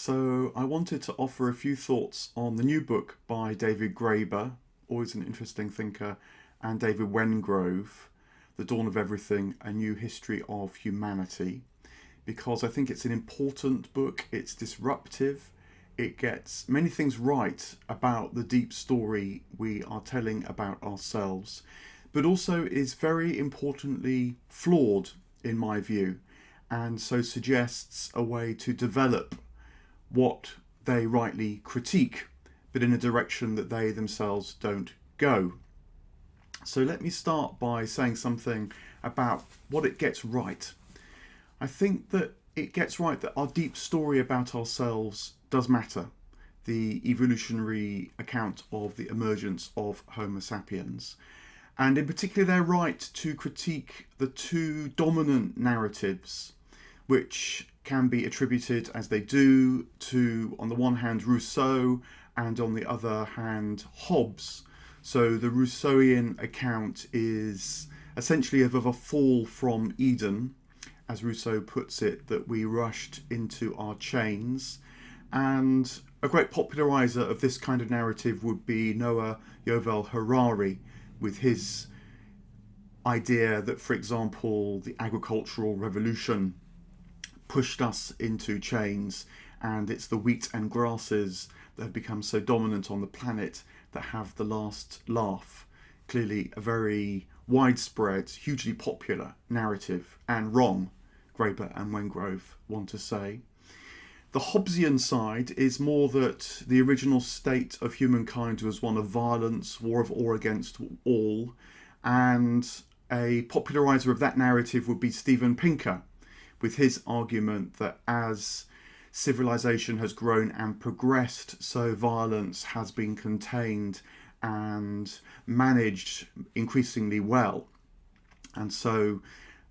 So I wanted to offer a few thoughts on the new book by David Graeber, always an interesting thinker, and David Wengrow, The Dawn of Everything, A New History of Humanity, because I think it's an important book, it's disruptive, it gets many things right about the deep story we are telling about ourselves, but also is very importantly flawed in my view, and so suggests a way to develop what they rightly critique, but in a direction that they themselves don't go. So let me start by saying something about what it gets right. I think that it gets right that our deep story about ourselves does matter. The evolutionary account of the emergence of Homo sapiens. And in particular, they're right to critique the two dominant narratives, which can be attributed, as they do, to, on the one hand, Rousseau, and on the other hand, Hobbes. So the Rousseauian account is essentially of a fall from Eden, as Rousseau puts it, that we rushed into our chains. And a great popularizer of this kind of narrative would be Noah Yuval Harari, with his idea that, for example, the agricultural revolution pushed us into chains, and it's the wheat and grasses that have become so dominant on the planet that have the last laugh. Clearly a very widespread, hugely popular narrative, and wrong, Graeber and Wengrow want to say. The Hobbesian side is more that the original state of humankind was one of violence, war of all against all, and a popularizer of that narrative would be Steven Pinker, with his argument that as civilization has grown and progressed, so violence has been contained and managed increasingly well. And so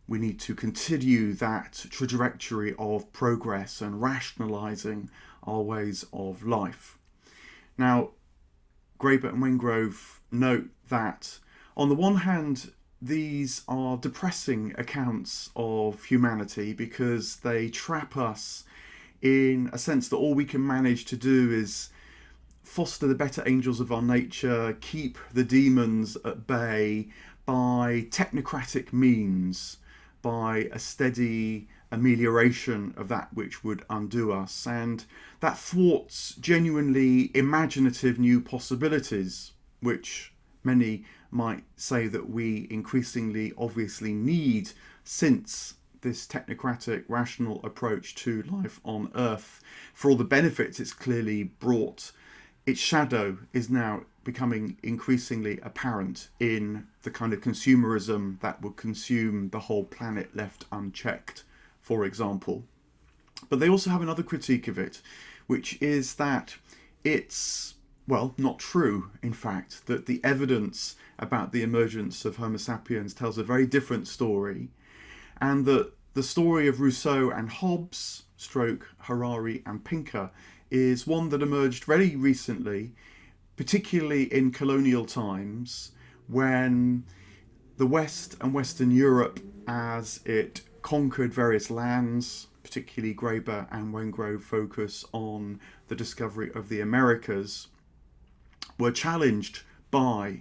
we need to continue that trajectory of progress and rationalizing our ways of life. Now, Graeber and Wengrow note that, on the one hand, these are depressing accounts of humanity because they trap us in a sense that all we can manage to do is foster the better angels of our nature, keep the demons at bay by technocratic means, by a steady amelioration of that which would undo us. And that thwarts genuinely imaginative new possibilities, which many might say that we increasingly obviously need, since this technocratic rational approach to life on Earth, for all the benefits it's clearly brought, its shadow is now becoming increasingly apparent in the kind of consumerism that would consume the whole planet left unchecked, for example. But they also have another critique of it, which is that it's, well, not true, in fact, that the evidence about the emergence of Homo sapiens tells a very different story, and that the story of Rousseau and Hobbes, stroke Harari and Pinker, is one that emerged very recently, particularly in colonial times, when the West and Western Europe, as it conquered various lands, particularly Graeber and Wengrow focus on the discovery of the Americas, were challenged by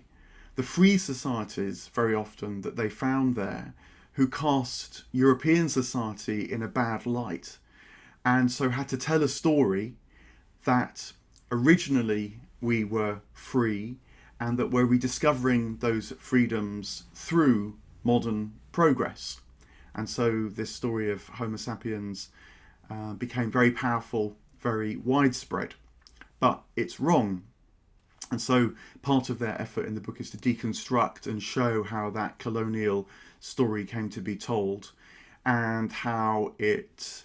the free societies very often that they found there, who cast European society in a bad light, and so had to tell a story that originally we were free, and that we're rediscovering those freedoms through modern progress. And so this story of Homo sapiens became very powerful, very widespread. But it's wrong. And so part of their effort in the book is to deconstruct and show how that colonial story came to be told, and how it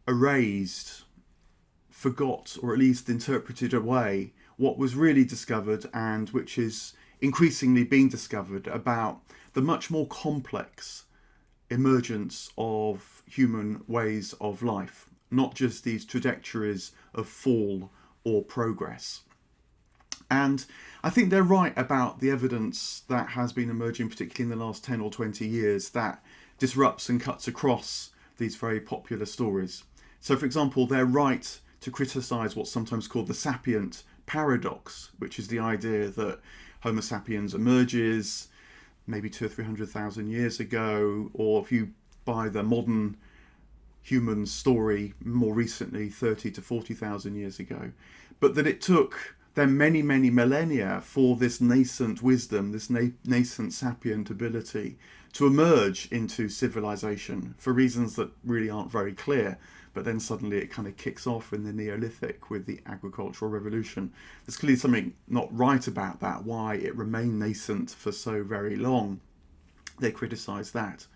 erased, forgot, or at least interpreted away what was really discovered, and which is increasingly being discovered, about the much more complex emergence of human ways of life, not just these trajectories of fall or progress. And I think they're right about the evidence that has been emerging, particularly in the last 10 or 20 years, that disrupts and cuts across these very popular stories. So, for example, they're right to criticise what's sometimes called the sapient paradox, which is the idea that Homo sapiens emerges maybe 200 or 300,000 years ago, or if you buy the modern human story, more recently 30 to 40,000 years ago, but that it took then many, many millennia for this nascent wisdom, this nascent sapient ability to emerge into civilization for reasons that really aren't very clear. But then suddenly it kind of kicks off in the Neolithic with the agricultural revolution. There's clearly something not right about that, why it remained nascent for so very long. They criticise that.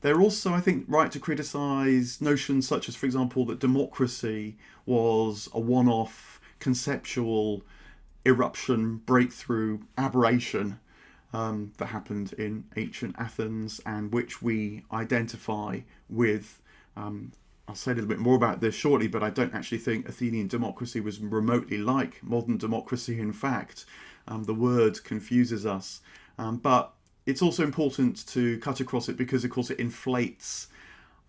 They're also, I think, right to criticise notions such as, for example, that democracy was a one-off conceptual eruption, breakthrough, aberration that happened in ancient Athens and which we identify with. I'll say a little bit more about this shortly, but I don't actually think Athenian democracy was remotely like modern democracy. In fact, the word confuses us. But it's also important to cut across it because, of course, it inflates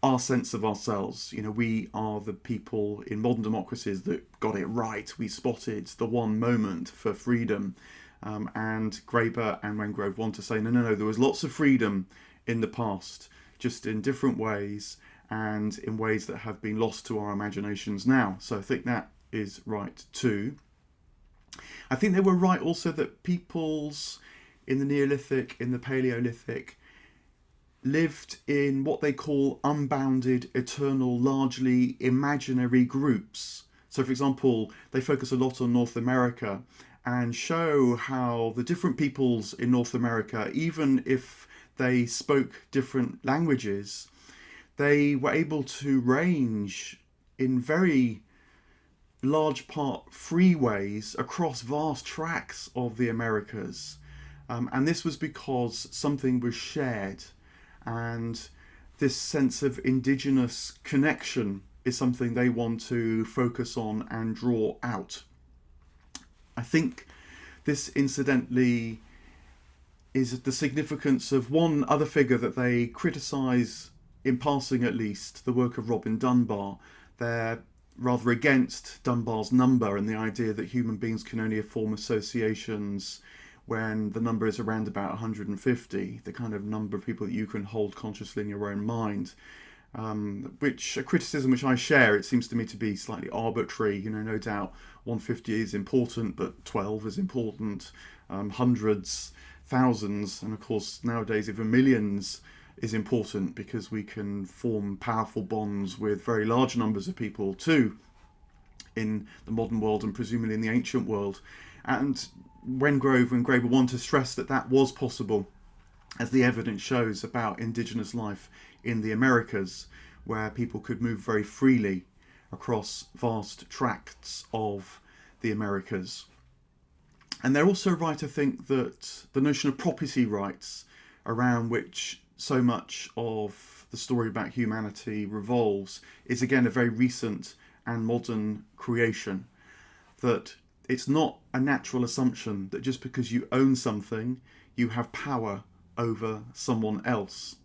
our sense of ourselves. You know, we are the people in modern democracies that got it right. We spotted the one moment for freedom. And Graeber and Wengrow want to say, no, there was lots of freedom in the past, just in different ways and in ways that have been lost to our imaginations now. So I think that is right too. I think they were right also that peoples in the Neolithic, in the Paleolithic, lived in what they call unbounded, eternal, largely imaginary groups. So, for example, they focus a lot on North America and show how the different peoples in North America, even if they spoke different languages, they were able to range in very large part free ways across vast tracts of the Americas. And this was because something was shared, and this sense of indigenous connection is something they want to focus on and draw out. I think this incidentally is the significance of one other figure that they criticise, in passing at least, the work of Robin Dunbar. They're rather against Dunbar's number and the idea that human beings can only form associations when the number is around about 150, the kind of number of people that you can hold consciously in your own mind. Which a criticism which I share. It seems to me to be slightly arbitrary. You know, no doubt 150 is important, but 12 is important. Hundreds, thousands, and of course nowadays even millions is important because we can form powerful bonds with very large numbers of people too in the modern world and presumably in the ancient world. And Wengrow and Graeber want to stress that that was possible, as the evidence shows about indigenous life in the Americas, where people could move very freely across vast tracts of the Americas. And they're also right to think that the notion of property rights, around which so much of the story about humanity revolves, is again a very recent and modern creation. That it's not a natural assumption that just because you own something, you have power over someone else.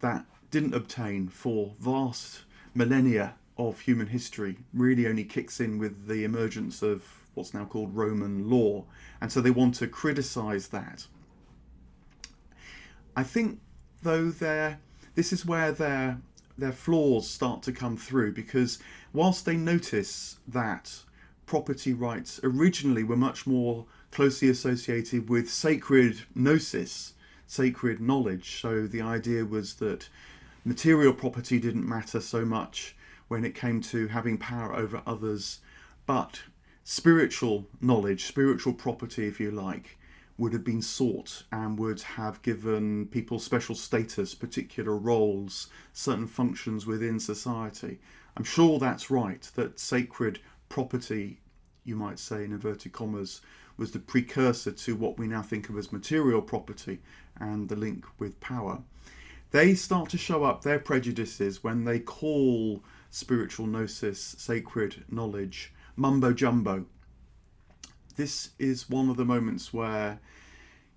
That didn't obtain for vast millennia of human history, really only kicks in with the emergence of what's now called Roman law. And so they want to criticise that. I think, though, this is where their flaws start to come through, because whilst they notice that property rights originally were much more closely associated with sacred gnosis, sacred knowledge, so the idea was that material property didn't matter so much when it came to having power over others, but spiritual knowledge, spiritual property, if you like, would have been sought and would have given people special status, particular roles, certain functions within society. I'm sure that's right, that sacred property, you might say in inverted commas, was the precursor to what we now think of as material property and the link with power. They start to show up their prejudices when they call spiritual gnosis, sacred knowledge, mumbo jumbo. This is one of the moments where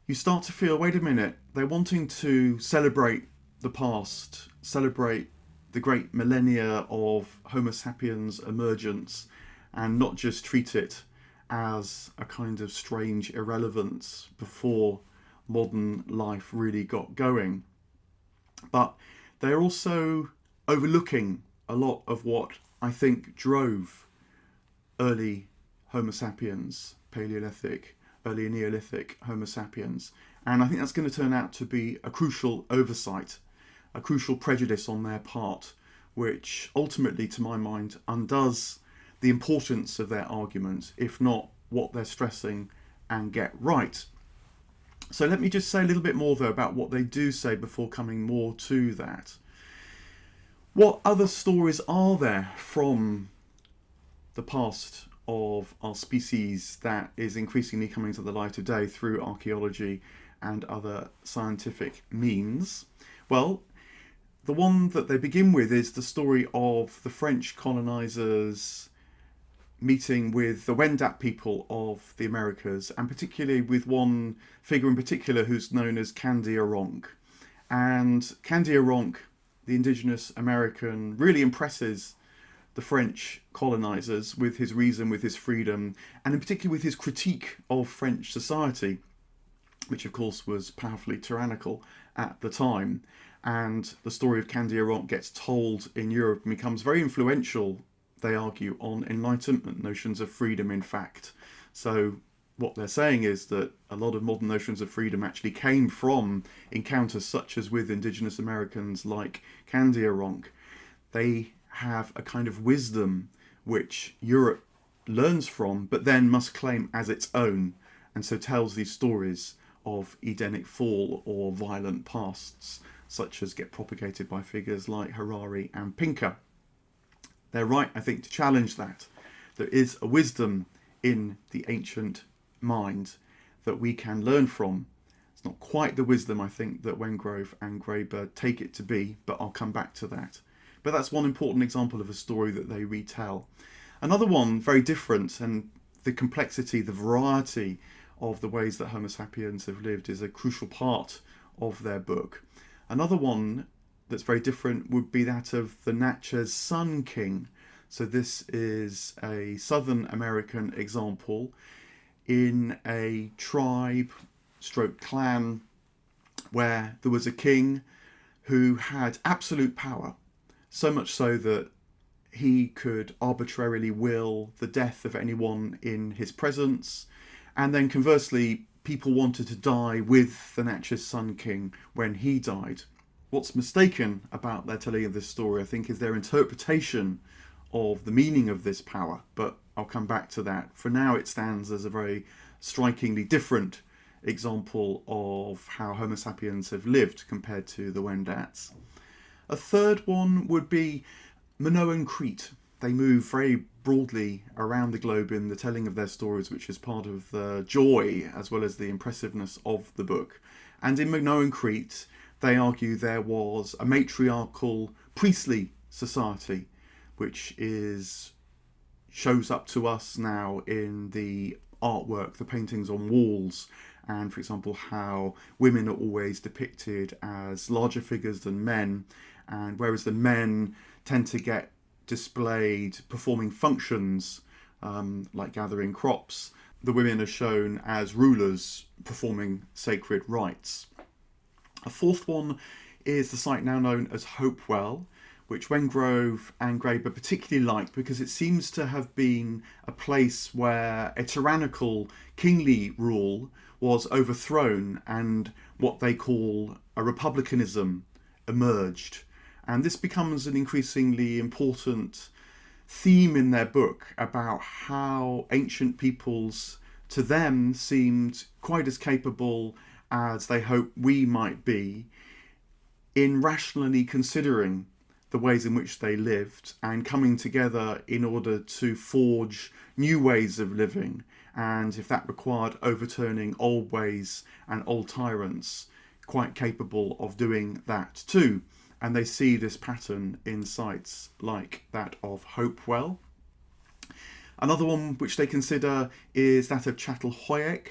you start to feel, wait a minute, they're wanting to celebrate the past, celebrate the great millennia of Homo sapiens emergence and not just treat it as a kind of strange irrelevance before modern life really got going. But they're also overlooking a lot of what I think drove early Homo sapiens, Paleolithic, early Neolithic Homo sapiens. And I think that's going to turn out to be a crucial oversight, a crucial prejudice on their part, which ultimately, to my mind, undoes the importance of their argument, if not what they're stressing and get right. So let me just say a little bit more, though, about what they do say before coming more to that. What other stories are there from the past of our species that is increasingly coming to the light of day through archaeology and other scientific means? Well, the one that they begin with is the story of the French colonisers meeting with the Wendat people of the Americas, and particularly with one figure in particular who's known as Candiaronk. And Candiaronk, the indigenous American, really impresses the French colonisers with his reason, with his freedom, and in particular with his critique of French society, which of course was powerfully tyrannical at the time. And the story of Candiaronk gets told in Europe and becomes very influential, they argue, on Enlightenment notions of freedom, in fact. So what they're saying is that a lot of modern notions of freedom actually came from encounters such as with indigenous Americans like Candiaronk. They have a kind of wisdom which Europe learns from, but then must claim as its own, and so tells these stories of Edenic fall or violent pasts, such as get propagated by figures like Harari and Pinker. They're right, I think, to challenge that. There is a wisdom in the ancient mind that we can learn from. It's not quite the wisdom, I think, that Wengrow and Graeber take it to be, but I'll come back to that. But that's one important example of a story that they retell. Another one, very different, and the complexity, the variety of the ways that Homo sapiens have lived is a crucial part of their book. Another one that's very different would be that of the Natchez Sun King. So this is a Southern American example in a tribe stroke clan where there was a king who had absolute power, so much so that he could arbitrarily will the death of anyone in his presence, and then conversely people wanted to die with the Natchez Sun King when he died. What's mistaken about their telling of this story, I think, is their interpretation of the meaning of this power, but I'll come back to that. For now, it stands as a very strikingly different example of how Homo sapiens have lived compared to the Wendats. A third one would be Minoan Crete. They move very broadly around the globe in the telling of their stories, which is part of the joy as well as the impressiveness of the book. And in Minoan Crete, they argue there was a matriarchal priestly society, which shows up to us now in the artwork, the paintings on walls, and for example how women are always depicted as larger figures than men, and whereas the men tend to get displayed performing functions like gathering crops, the women are shown as rulers performing sacred rites. A fourth one is the site now known as Hopewell, which Wengrow and Graeber particularly liked because it seems to have been a place where a tyrannical kingly rule was overthrown and what they call a republicanism emerged. And this becomes an increasingly important theme in their book about how ancient peoples, to them, seemed quite as capable as they hope we might be in rationally considering the ways in which they lived and coming together in order to forge new ways of living, and if that required overturning old ways and old tyrants, quite capable of doing that too. And they see this pattern in sites like that of Hopewell. Another one which they consider is that of Çatalhöyük,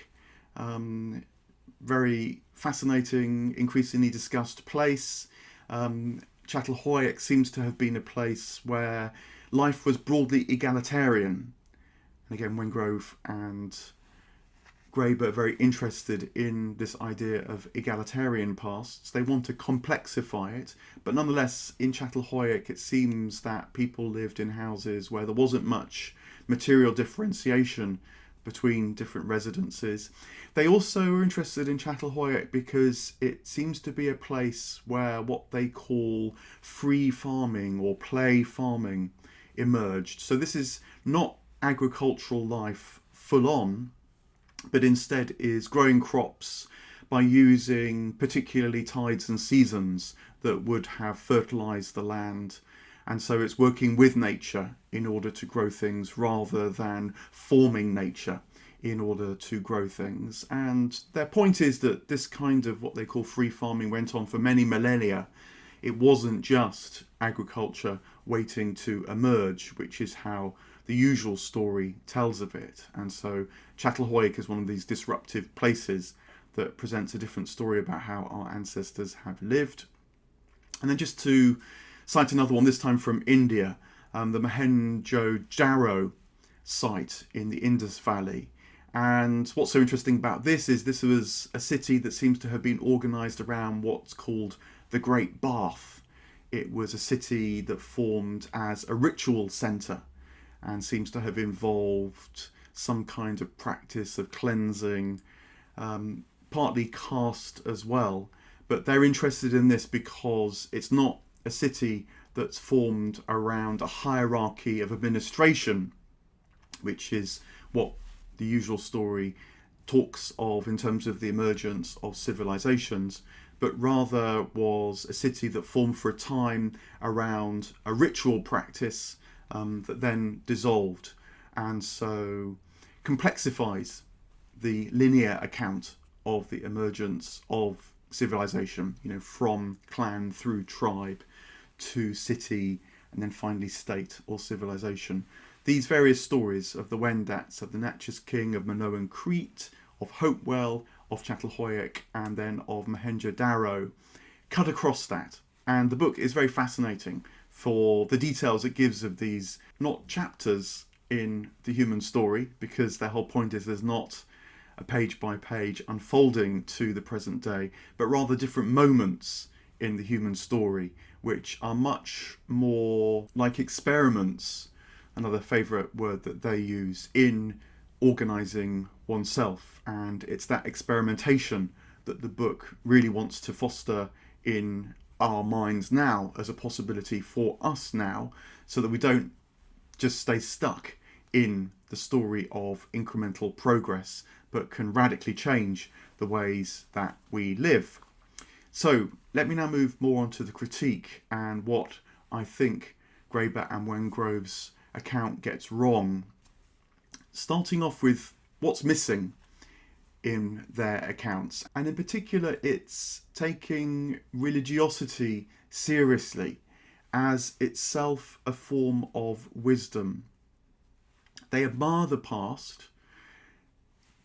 very fascinating, increasingly discussed place. Çatalhöyük seems to have been a place where life was broadly egalitarian. And again, Wengrow and Graeber are very interested in this idea of egalitarian pasts. They want to complexify it, but nonetheless, in Çatalhöyük, it seems that people lived in houses where there wasn't much material differentiation between different residences. They also are interested in Çatalhöyük because it seems to be a place where what they call free farming or play farming emerged. So this is not agricultural life full on, but instead is growing crops by using particularly tides and seasons that would have fertilized the land. And so it's working with nature in order to grow things rather than forming nature in order to grow things. And their point is that this kind of what they call free farming went on for many millennia. It wasn't just agriculture waiting to emerge, which is how the usual story tells of it. And so Çatalhöyük is one of these disruptive places that presents a different story about how our ancestors have lived. And then just to cite another one, this time from India, the Mohenjo-Daro site in the Indus Valley. And what's so interesting about this is this was a city that seems to have been organised around what's called the Great Bath. It was a city that formed as a ritual centre and seems to have involved some kind of practice of cleansing, partly caste as well. But they're interested in this because it's not a city that's formed around a hierarchy of administration, which is what the usual story talks of in terms of the emergence of civilizations, but rather was a city that formed for a time around a ritual practice that then dissolved, and so complexifies the linear account of the emergence of civilization, from clan through tribe to city and then finally state or civilization. These various stories of the Wendats, of the Natchez King, of Minoan Crete, of Hopewell, of Çatalhöyük, and then of Mohenjo-Daro cut across that. And the book is very fascinating for the details it gives of these, not chapters in the human story, because their whole point is there's not a page by page unfolding to the present day, but rather different moments in the human story, which are much more like experiments, another favourite word that they use, in organising oneself. And it's that experimentation that the book really wants to foster in our minds now as a possibility for us now, so that we don't just stay stuck in the story of incremental progress, but can radically change the ways that we live. So let me now move more on to the critique and what I think Graeber and Wengrow's account gets wrong. Starting off with what's missing in their accounts, and in particular it's taking religiosity seriously as itself a form of wisdom. They admire the past,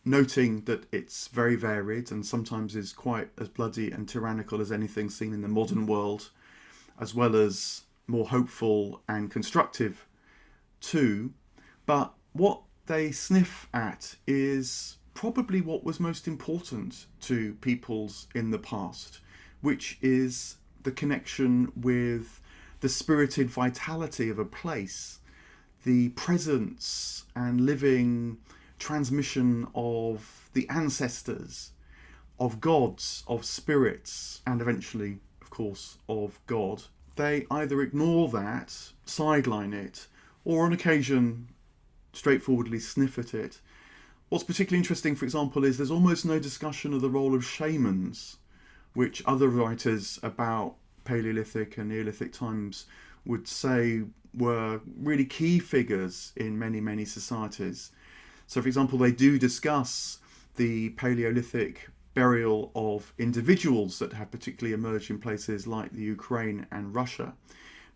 noting that it's very varied and sometimes is quite as bloody and tyrannical as anything seen in the modern world, as well as more hopeful and constructive too. But what they sniff at is probably what was most important to peoples in the past, which is the connection with the spirited vitality of a place, the presence and living transmission of the ancestors, of gods, of spirits, and eventually, of course, of God. They either ignore that, sideline it, or on occasion straightforwardly sniff at it. What's particularly interesting, for example, is there's almost no discussion of the role of shamans, which other writers about Paleolithic and Neolithic times would say were really key figures in many, many societies. So, for example, they do discuss the Paleolithic burial of individuals that have particularly emerged in places like the Ukraine and Russia,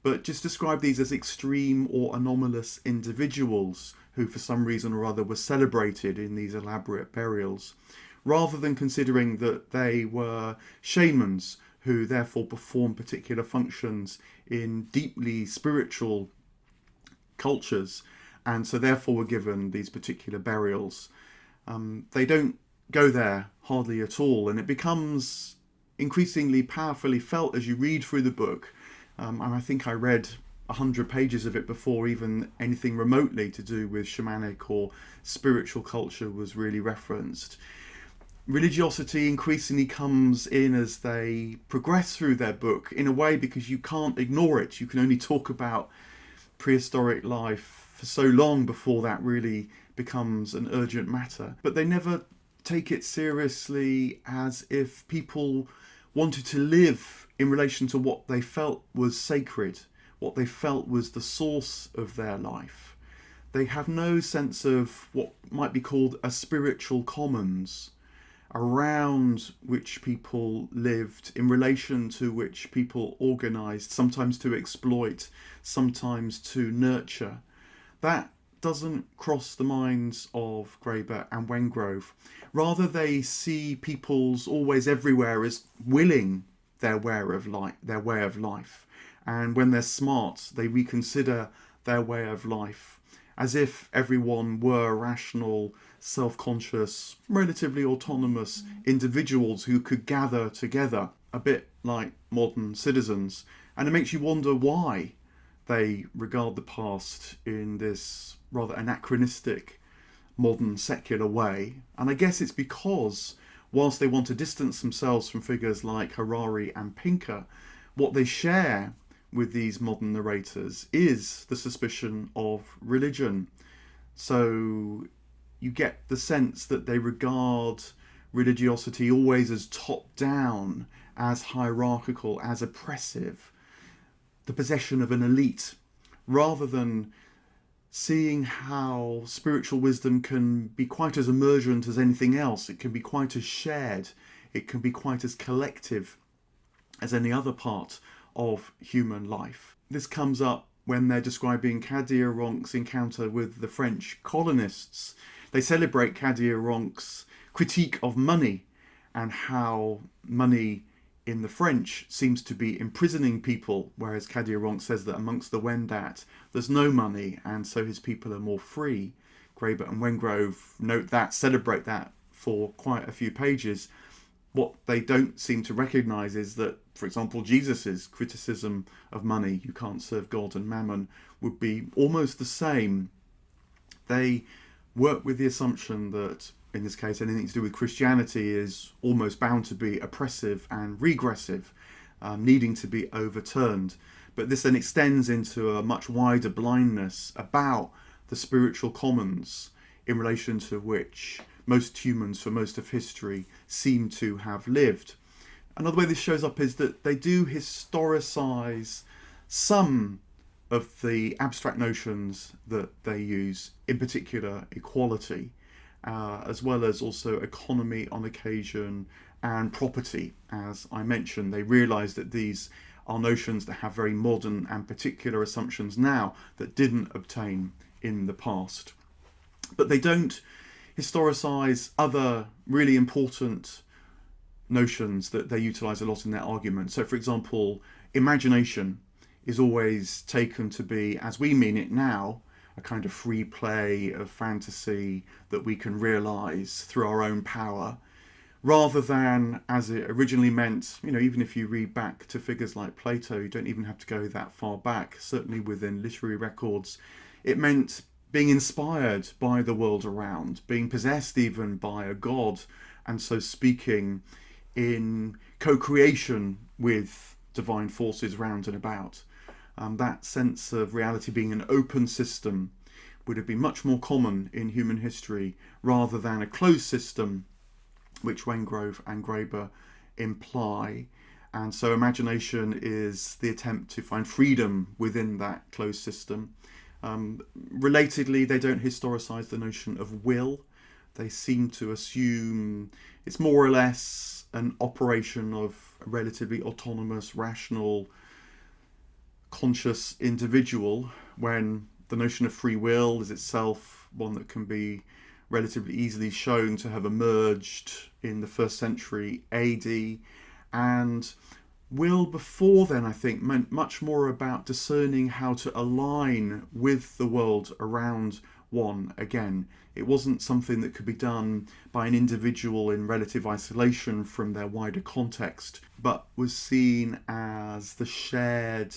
but just describe these as extreme or anomalous individuals who for some reason or other were celebrated in these elaborate burials, rather than considering that they were shamans who therefore perform particular functions in deeply spiritual cultures, and so therefore were given these particular burials. They don't go there hardly at all, and it becomes increasingly powerfully felt as you read through the book. And I think I read 100 pages of it before even anything remotely to do with shamanic or spiritual culture was really referenced. Religiosity increasingly comes in as they progress through their book, in a way because you can't ignore it. You can only talk about prehistoric life for so long before that really becomes an urgent matter. But they never take it seriously as if people wanted to live in relation to what they felt was sacred, what they felt was the source of their life. They have no sense of what might be called a spiritual commons, around which people lived, in relation to which people organised, sometimes to exploit, sometimes to nurture. That doesn't cross the minds of Graeber and Wengrow. Rather, they see peoples always everywhere as willing their way of life. And when they're smart, they reconsider their way of life, as if everyone were rational, self-conscious, relatively autonomous individuals who could gather together, a bit like modern citizens. And it makes you wonder why they regard the past in this rather anachronistic, modern, secular way. And I guess it's because, whilst they want to distance themselves from figures like Harari and Pinker, what they share with these modern narrators is the suspicion of religion. So you get the sense that they regard religiosity always as top-down, as hierarchical, as oppressive, the possession of an elite, rather than seeing how spiritual wisdom can be quite as emergent as anything else. It can be quite as shared. It can be quite as collective as any other part of human life. This comes up when they're describing Kadirank's encounter with the French colonists. They celebrate Kadirank's critique of money and how money in the French seems to be imprisoning people, whereas Kadirank says that amongst the Wendat there's no money and so his people are more free. Graeber and Wengrow note that, celebrate that for quite a few pages. What they don't seem to recognise is that, for example, Jesus's criticism of money, you can't serve God and mammon, would be almost the same. They work with the assumption that, in this case, anything to do with Christianity is almost bound to be oppressive and regressive, needing to be overturned. But this then extends into a much wider blindness about the spiritual commons in relation to which most humans for most of history seem to have lived. Another way this shows up is that they do historicise some of the abstract notions that they use, in particular equality, as well as also economy on occasion and property. As I mentioned, they realise that these are notions that have very modern and particular assumptions now that didn't obtain in the past. But they don't historicise other really important notions that they utilise a lot in their argument. So, for example, imagination is always taken to be, as we mean it now, a kind of free play of fantasy that we can realise through our own power, rather than as it originally meant. Even if you read back to figures like Plato, you don't even have to go that far back, certainly within literary records, it meant being inspired by the world around, being possessed even by a god, and so speaking in co-creation with divine forces round and about. That sense of reality being an open system would have been much more common in human history rather than a closed system, which Wengrow and Graeber imply. And so imagination is the attempt to find freedom within that closed system. Relatedly, they don't historicise the notion of will. They seem to assume it's more or less an operation of a relatively autonomous, rational, conscious individual, when the notion of free will is itself one that can be relatively easily shown to have emerged in the 1st century AD. And will before then, I think, meant much more about discerning how to align with the world around one again. It wasn't something that could be done by an individual in relative isolation from their wider context, but was seen as the shared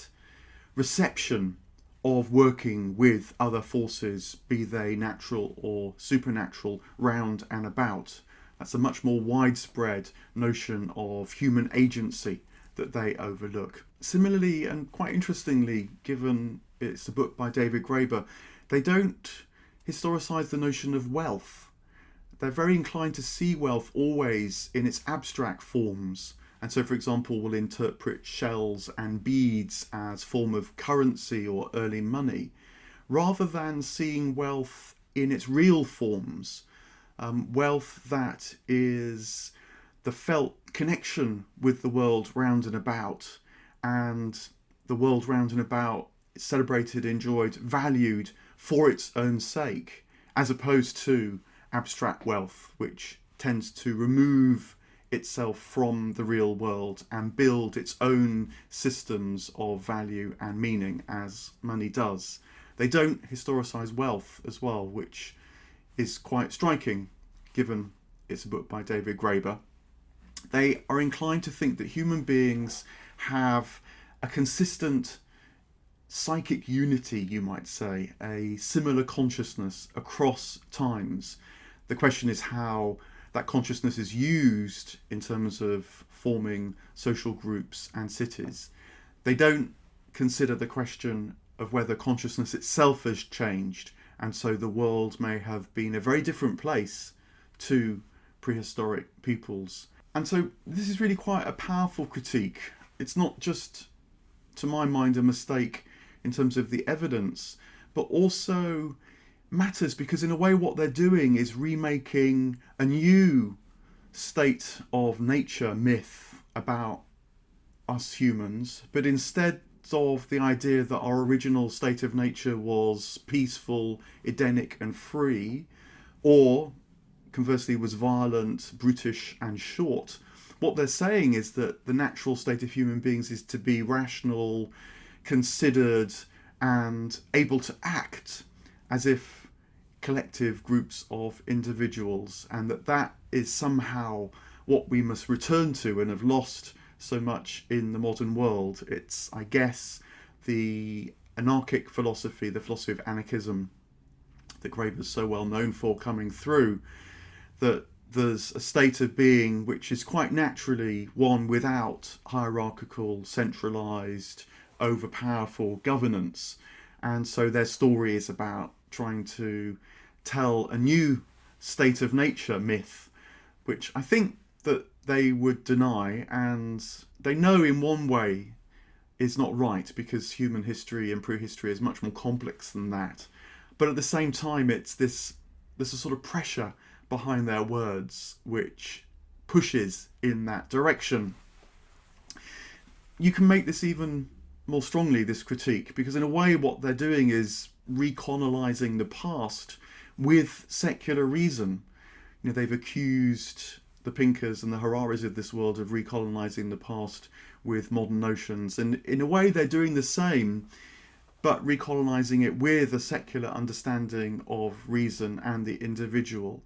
reception of working with other forces, be they natural or supernatural, round and about. That's a much more widespread notion of human agency that they overlook. Similarly, and quite interestingly, given it's a book by David Graeber, they don't historicise the notion of wealth. They're very inclined to see wealth always in its abstract forms. And so, for example, will interpret shells and beads as form of currency or early money, rather than seeing wealth in its real forms. Wealth that is the felt connection with the world round and about, and the world round and about celebrated, enjoyed, valued for its own sake, as opposed to abstract wealth, which tends to remove itself from the real world and build its own systems of value and meaning, as money does. They don't historicise wealth as well, which is quite striking, given it's a book by David Graeber. They are inclined to think that human beings have a consistent psychic unity, you might say, a similar consciousness across times. The question is how that consciousness is used in terms of forming social groups and cities. They don't consider the question of whether consciousness itself has changed, and so the world may have been a very different place to prehistoric peoples. And so this is really quite a powerful critique. It's not just, to my mind, a mistake in terms of the evidence, but also matters because in a way what they're doing is remaking a new state of nature myth about us humans, but instead of the idea that our original state of nature was peaceful, Edenic and free, or conversely was violent, brutish and short, what they're saying is that the natural state of human beings is to be rational, considered and able to act as if collective groups of individuals, and that is somehow what we must return to and have lost so much in the modern world. It's, I guess, the anarchic philosophy, the philosophy of anarchism that Graeber is so well known for coming through, that there's a state of being which is quite naturally one without hierarchical, centralised, overpowerful governance. And so their story is about trying to tell a new state of nature myth, which I think that they would deny, and they know in one way is not right, because human history and prehistory is much more complex than that. But at the same time, there's a sort of pressure behind their words which pushes in that direction. You can make this even more strongly, this critique, because in a way what they're doing is recolonizing the past with secular reason. You know, they've accused the Pinkers and the Hararis of this world of recolonizing the past with modern notions, and in a way they're doing the same, but recolonizing it with a secular understanding of reason and the individual.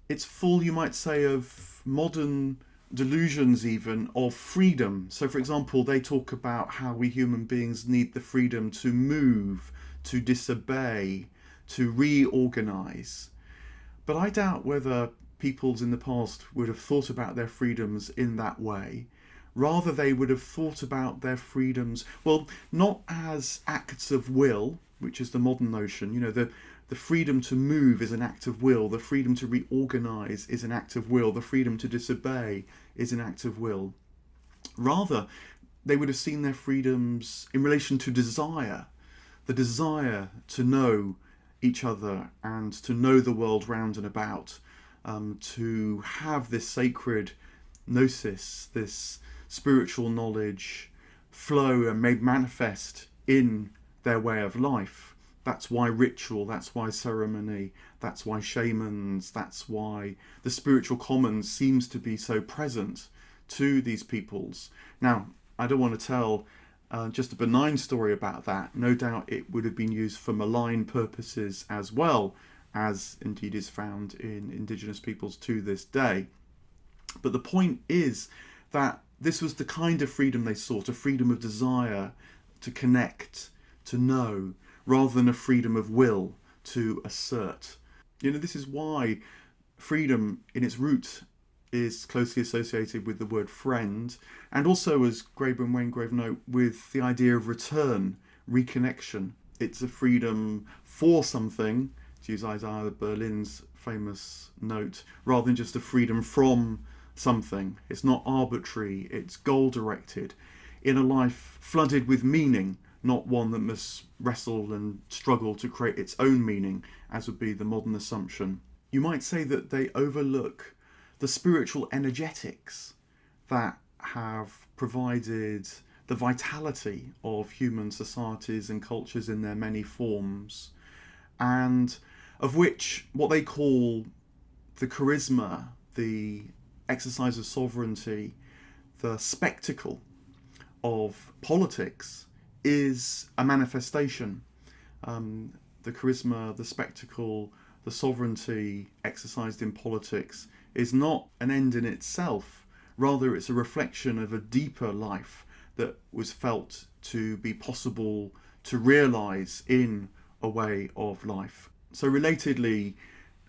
It's full, you might say, of modern delusions even of freedom. So, for example, they talk about how we human beings need the freedom to move, to disobey, to reorganize. But I doubt whether peoples in the past would have thought about their freedoms in that way. Rather, they would have thought about their freedoms, well, not as acts of will, which is the modern notion. You know, the freedom to move is an act of will. The freedom to reorganize is an act of will. The freedom to disobey is an act of will. Rather, they would have seen their freedoms in relation to desire, the desire to know each other and to know the world round and about, to have this sacred gnosis, this spiritual knowledge flow and made manifest in their way of life. That's why ritual, that's why ceremony, that's why shamans, that's why the spiritual commons seems to be so present to these peoples. Now, I don't want to tell just a benign story about that. No doubt it would have been used for malign purposes as well, as indeed is found in indigenous peoples to this day. But the point is that this was the kind of freedom they sought, a freedom of desire to connect, to know, rather than a freedom of will to assert. This is why freedom in its root is closely associated with the word friend, and also, as Graeber and Wengrow note, with the idea of return, reconnection. It's a freedom for something, to use Isaiah Berlin's famous note, rather than just a freedom from something. It's not arbitrary, it's goal-directed, in a life flooded with meaning, not one that must wrestle and struggle to create its own meaning, as would be the modern assumption. You might say that they overlook the spiritual energetics that have provided the vitality of human societies and cultures in their many forms, and of which what they call the charisma, the exercise of sovereignty, the spectacle of politics is a manifestation. The charisma, the spectacle, the sovereignty exercised in politics is not an end in itself. Rather, it's a reflection of a deeper life that was felt to be possible to realise in a way of life. So relatedly,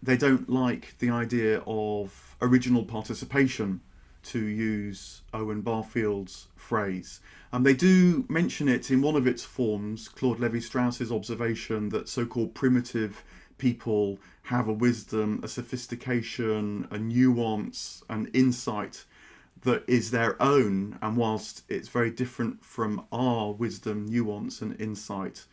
they don't like the idea of original participation, to use Owen Barfield's phrase. They do mention it in one of its forms, Claude Lévi-Strauss's observation that so-called primitive people have a wisdom, a sophistication, a nuance, an insight that is their own, and whilst it's very different from our wisdom, nuance and insight,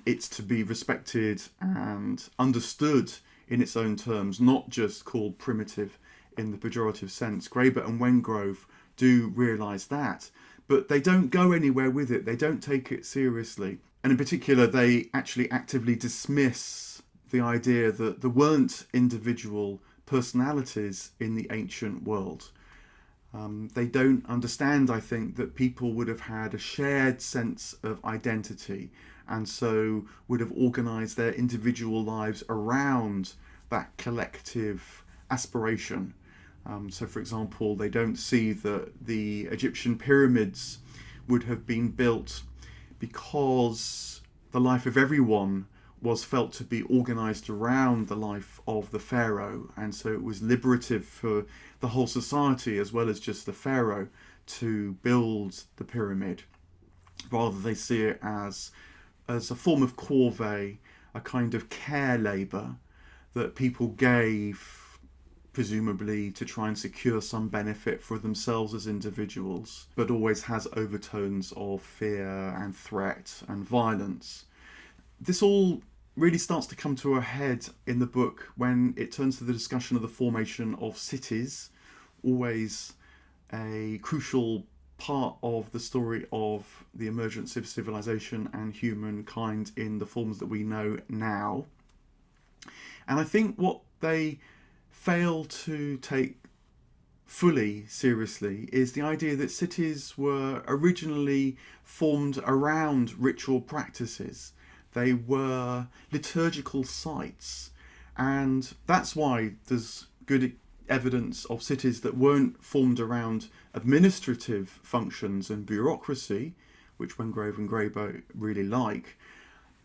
it's to be respected and understood in its own terms, not just called primitive in the pejorative sense. Graeber and Wengrow do realise that, but they don't go anywhere with it. They don't take it seriously. And in particular, they actually actively dismiss the idea that there weren't individual personalities in the ancient world. They don't understand, I think, that people would have had a shared sense of identity, and so would have organised their individual lives around that collective aspiration. So, for example, they don't see that the Egyptian pyramids would have been built because the life of everyone was felt to be organised around the life of the pharaoh, and so it was liberative for the whole society as well as just the pharaoh to build the pyramid. Rather, they see it as a form of corvée, a kind of care labour that people gave, presumably to try and secure some benefit for themselves as individuals, but always has overtones of fear and threat and violence. This all really starts to come to a head in the book when it turns to the discussion of the formation of cities, always a crucial part of the story of the emergence of civilization and humankind in the forms that we know now. And I think what they fail to take fully seriously is the idea that cities were originally formed around ritual practices. They were liturgical sites, and that's why there's good evidence of cities that weren't formed around administrative functions and bureaucracy, which Wengrow and Graeber really like.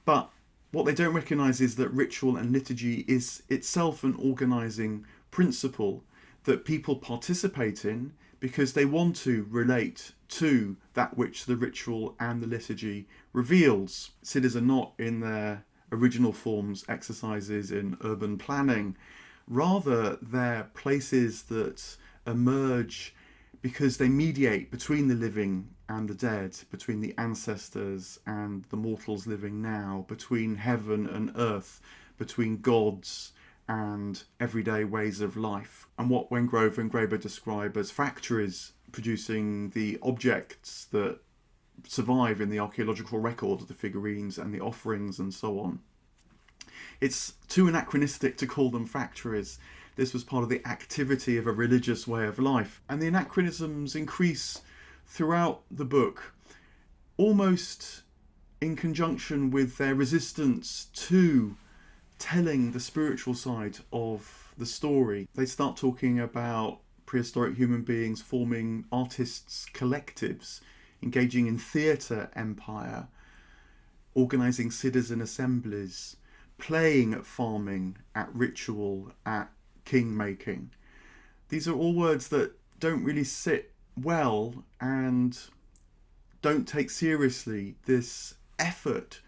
But what they don't recognise is that ritual and liturgy is itself an organising principle that people participate in because they want to relate to that which the ritual and the liturgy reveals. Cities are not in their original forms exercises in urban planning. Rather, they're places that emerge because they mediate between the living and the dead, between the ancestors and the mortals living now, between heaven and earth, between gods and everyday ways of life. And what Wengrow and Graeber describe as factories producing the objects that survive in the archaeological record, the figurines and the offerings and so on. It's too anachronistic to call them factories. This was part of the activity of a religious way of life. And the anachronisms increase throughout the book, almost in conjunction with their resistance to telling the spiritual side of the story. They start talking about prehistoric human beings forming artists' collectives, engaging in theatre empire, organising citizen assemblies, playing at farming, at ritual, at king making. These are all words that don't really sit well and don't take seriously this effort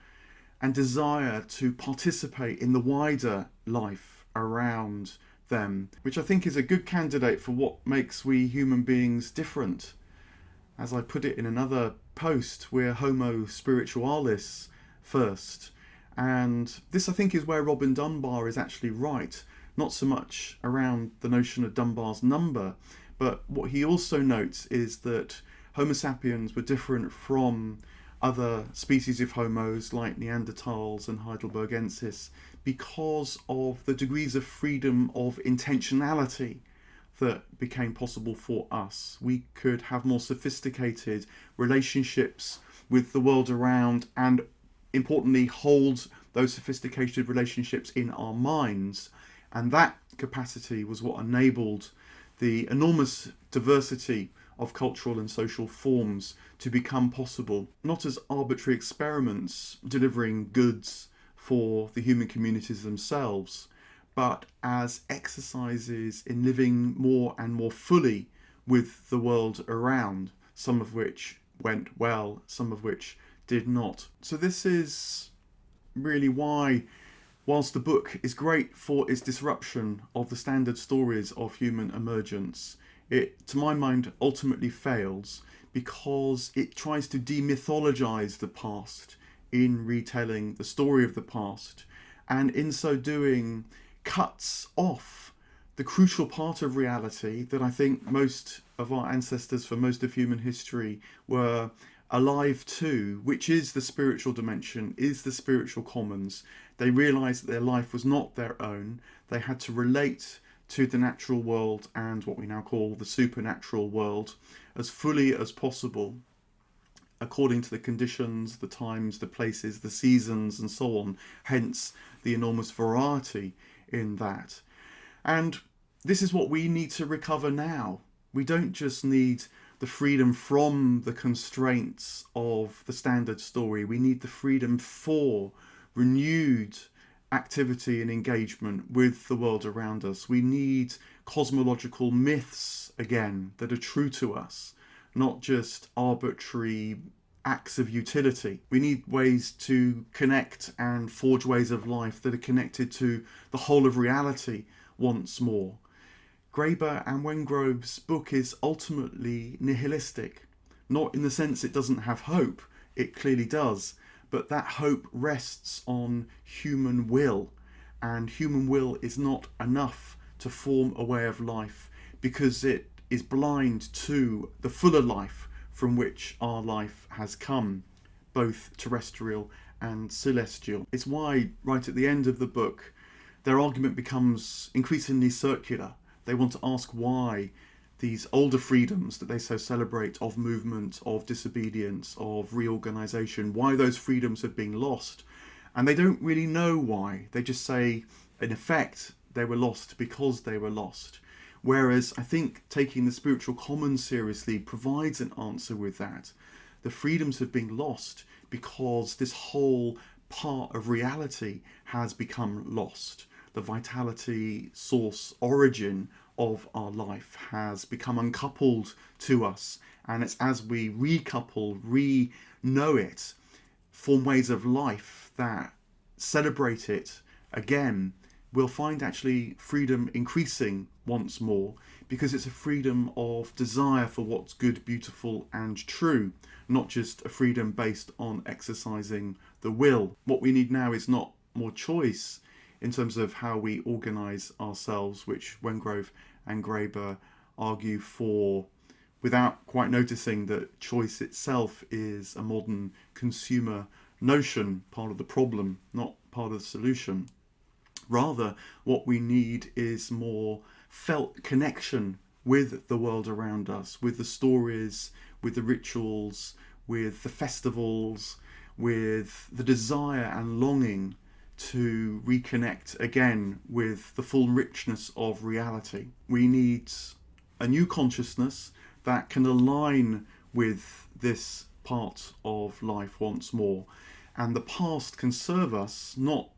and desire to participate in the wider life around them, which I think is a good candidate for what makes we human beings different. As I put it in another post, we're Homo spiritualis first. And this, I think, is where Robin Dunbar is actually right. Not so much around the notion of Dunbar's number, but what he also notes is that Homo sapiens were different from other species of homos like Neanderthals and Heidelbergensis because of the degrees of freedom of intentionality that became possible for us. We could have more sophisticated relationships with the world around and, importantly, hold those sophisticated relationships in our minds. And that capacity was what enabled the enormous diversity of cultural and social forms to become possible, not as arbitrary experiments delivering goods for the human communities themselves, but as exercises in living more and more fully with the world around, some of which went well, some of which did not. So this is really why, whilst the book is great for its disruption of the standard stories of human emergence, it, to my mind, ultimately fails because it tries to demythologize the past in retelling the story of the past, and in so doing cuts off the crucial part of reality that I think most of our ancestors for most of human history were alive to, which is the spiritual dimension, is the spiritual commons. They realized that their life was not their own. They had to relate to the natural world and what we now call the supernatural world as fully as possible, according to the conditions, the times, the places, the seasons, and so on. Hence the enormous variety in that. And this is what we need to recover now. We don't just need the freedom from the constraints of the standard story. We need the freedom for renewed activity and engagement with the world around us. We need cosmological myths again that are true to us, not just arbitrary acts of utility. We need ways to connect and forge ways of life that are connected to the whole of reality once more. Graeber and Wengrow's book is ultimately nihilistic, not in the sense it doesn't have hope, it clearly does, but that hope rests on human will, and human will is not enough to form a way of life because it is blind to the fuller life from which our life has come, both terrestrial and celestial. It's why, right at the end of the book, their argument becomes increasingly circular. They want to ask why these older freedoms that they so celebrate of movement, of disobedience, of reorganisation, why those freedoms have been lost. And they don't really know why. They just say, in effect, they were lost because they were lost. Whereas I think taking the spiritual commons seriously provides an answer with that. The freedoms have been lost because this whole part of reality has become lost. The vitality, source, origin of our life has become uncoupled to us. And it's as we recouple, re-know it, form ways of life that celebrate it again, we'll find actually freedom increasing once more, because it's a freedom of desire for what's good, beautiful and true, not just a freedom based on exercising the will. What we need now is not more choice in terms of how we organise ourselves, which Wengrow and Graeber argue for, without quite noticing that choice itself is a modern consumer notion, part of the problem, not part of the solution. Rather, what we need is more felt connection with the world around us, with the stories, with the rituals, with the festivals, with the desire and longing to reconnect again with the full richness of reality. We need a new consciousness that can align with this part of life once more. And the past can serve us not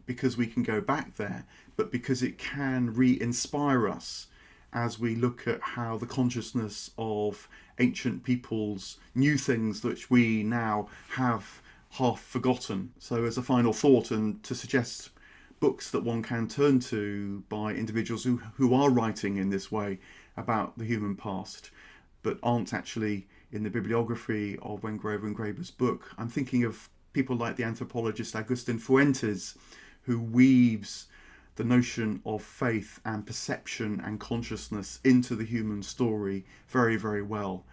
because we can go back there, but because it can re-inspire us as we look at how the consciousness of ancient peoples knew things which we now have half forgotten. So as a final thought, and to suggest books that one can turn to by individuals who are writing in this way about the human past, but aren't actually in the bibliography of Wengrow and Graeber's book. I'm thinking of people like the anthropologist Agustin Fuentes, who weaves the notion of faith and perception and consciousness into the human story very, very well.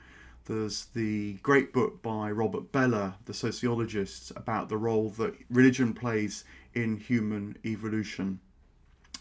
There's the great book by Robert Bellah, the sociologist, about the role that religion plays in human evolution.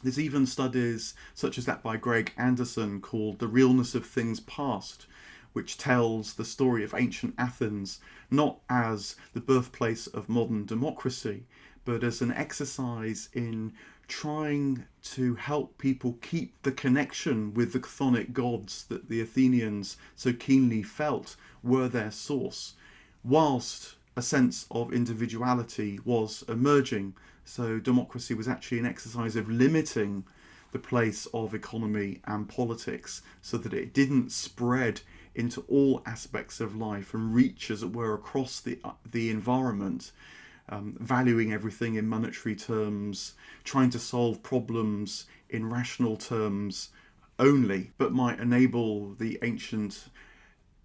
There's even studies such as that by Greg Anderson called The Realness of Things Past, which tells the story of ancient Athens not as the birthplace of modern democracy, but as an exercise in trying to help people keep the connection with the chthonic gods that the Athenians so keenly felt were their source, whilst a sense of individuality was emerging. So democracy was actually an exercise of limiting the place of economy and politics so that it didn't spread into all aspects of life and reach, as it were, across the environment, valuing everything in monetary terms, trying to solve problems in rational terms only, but might enable the ancient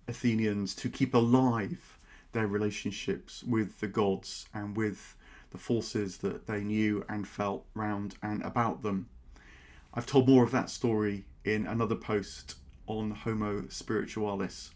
Athenians to keep alive their relationships with the gods and with the forces that they knew and felt round and about them. I've told more of that story in another post on Homo Spiritualis.